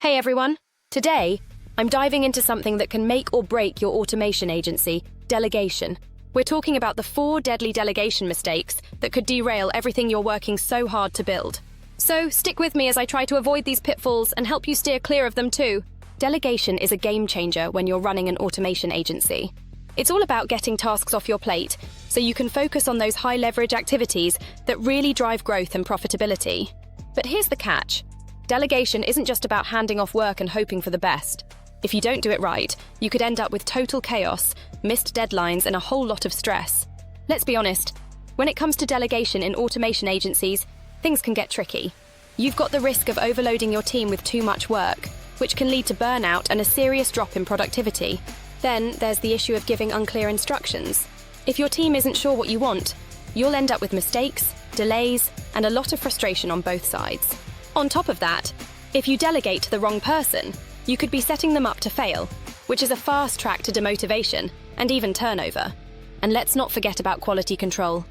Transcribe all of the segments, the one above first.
Hey everyone! Today, I'm diving into something that can make or break your automation agency, delegation. We're talking about the 4 deadly delegation mistakes that could derail everything you're working so hard to build. So stick with me as I try to avoid these pitfalls and help you steer clear of them too. Delegation is a game changer when you're running an automation agency. It's all about getting tasks off your plate so you can focus on those high-leverage activities that really drive growth and profitability. But here's the catch. Delegation isn't just about handing off work and hoping for the best. If you don't do it right, you could end up with total chaos, missed deadlines, and a whole lot of stress. Let's be honest, when it comes to delegation in automation agencies, things can get tricky. You've got the risk of overloading your team with too much work, which can lead to burnout and a serious drop in productivity. Then there's the issue of giving unclear instructions. If your team isn't sure what you want, you'll end up with mistakes, delays, and a lot of frustration on both sides. On top of that, if you delegate to the wrong person, you could be setting them up to fail, which is a fast track to demotivation and even turnover. And let's not forget about quality control.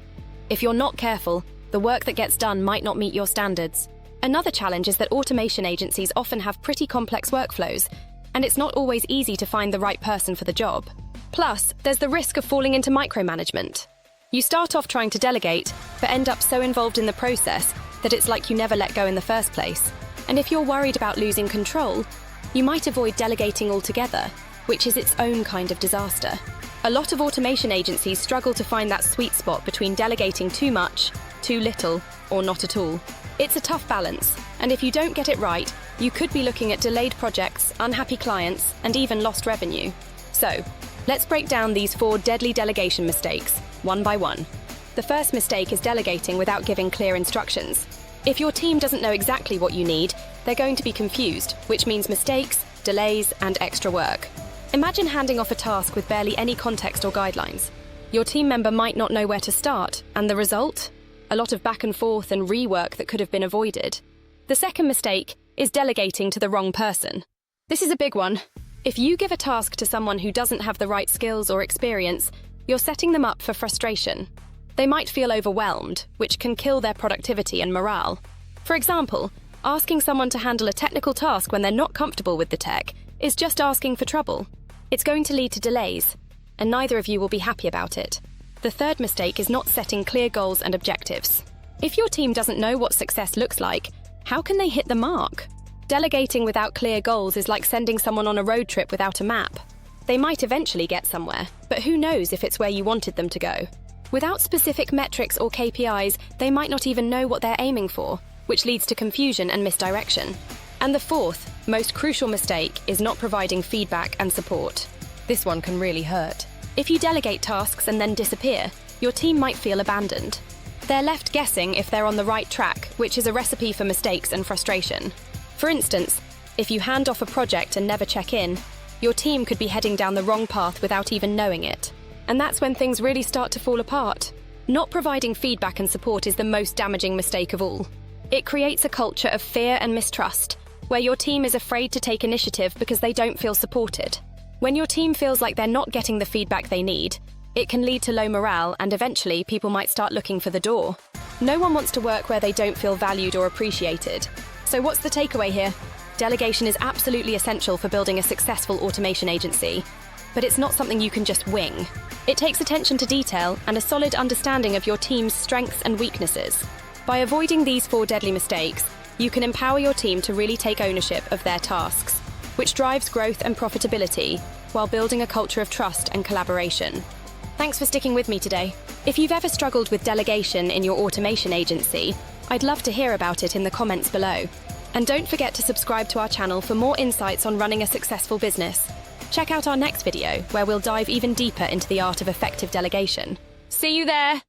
If you're not careful, the work that gets done might not meet your standards. Another challenge is that automation agencies often have pretty complex workflows, and it's not always easy to find the right person for the job. Plus, there's the risk of falling into micromanagement. You start off trying to delegate, but end up so involved in the process that it's like you never let go in the first place. And if you're worried about losing control, you might avoid delegating altogether, which is its own kind of disaster. A lot of automation agencies struggle to find that sweet spot between delegating too much, too little, or not at all. It's a tough balance, and if you don't get it right, you could be looking at delayed projects, unhappy clients, and even lost revenue. So, let's break down these 4 deadly delegation mistakes, one by one. The first mistake is delegating without giving clear instructions. If your team doesn't know exactly what you need, they're going to be confused, which means mistakes, delays, and extra work. Imagine handing off a task with barely any context or guidelines. Your team member might not know where to start, and the result? A lot of back and forth and rework that could have been avoided. The second mistake is delegating to the wrong person. This is a big one. If you give a task to someone who doesn't have the right skills or experience, you're setting them up for frustration. They might feel overwhelmed, which can kill their productivity and morale. For example, asking someone to handle a technical task when they're not comfortable with the tech is just asking for trouble. It's going to lead to delays, and neither of you will be happy about it. The third mistake is not setting clear goals and objectives. If your team doesn't know what success looks like, how can they hit the mark? Delegating without clear goals is like sending someone on a road trip without a map. They might eventually get somewhere, but who knows if it's where you wanted them to go? Without specific metrics or KPIs, they might not even know what they're aiming for, which leads to confusion and misdirection. And the fourth, most crucial mistake is not providing feedback and support. This one can really hurt. If you delegate tasks and then disappear, your team might feel abandoned. They're left guessing if they're on the right track, which is a recipe for mistakes and frustration. For instance, if you hand off a project and never check in, your team could be heading down the wrong path without even knowing it. And that's when things really start to fall apart. Not providing feedback and support is the most damaging mistake of all. It creates a culture of fear and mistrust, where your team is afraid to take initiative because they don't feel supported. When your team feels like they're not getting the feedback they need, it can lead to low morale, and eventually people might start looking for the door. No one wants to work where they don't feel valued or appreciated. So what's the takeaway here? Delegation is absolutely essential for building a successful automation agency, but it's not something you can just wing. It takes attention to detail and a solid understanding of your team's strengths and weaknesses. By avoiding these 4 deadly mistakes, you can empower your team to really take ownership of their tasks, which drives growth and profitability while building a culture of trust and collaboration. Thanks for sticking with me today. If you've ever struggled with delegation in your automation agency, I'd love to hear about it in the comments below. And don't forget to subscribe to our channel for more insights on running a successful business. Check out our next video, where we'll dive even deeper into the art of effective delegation. See you there!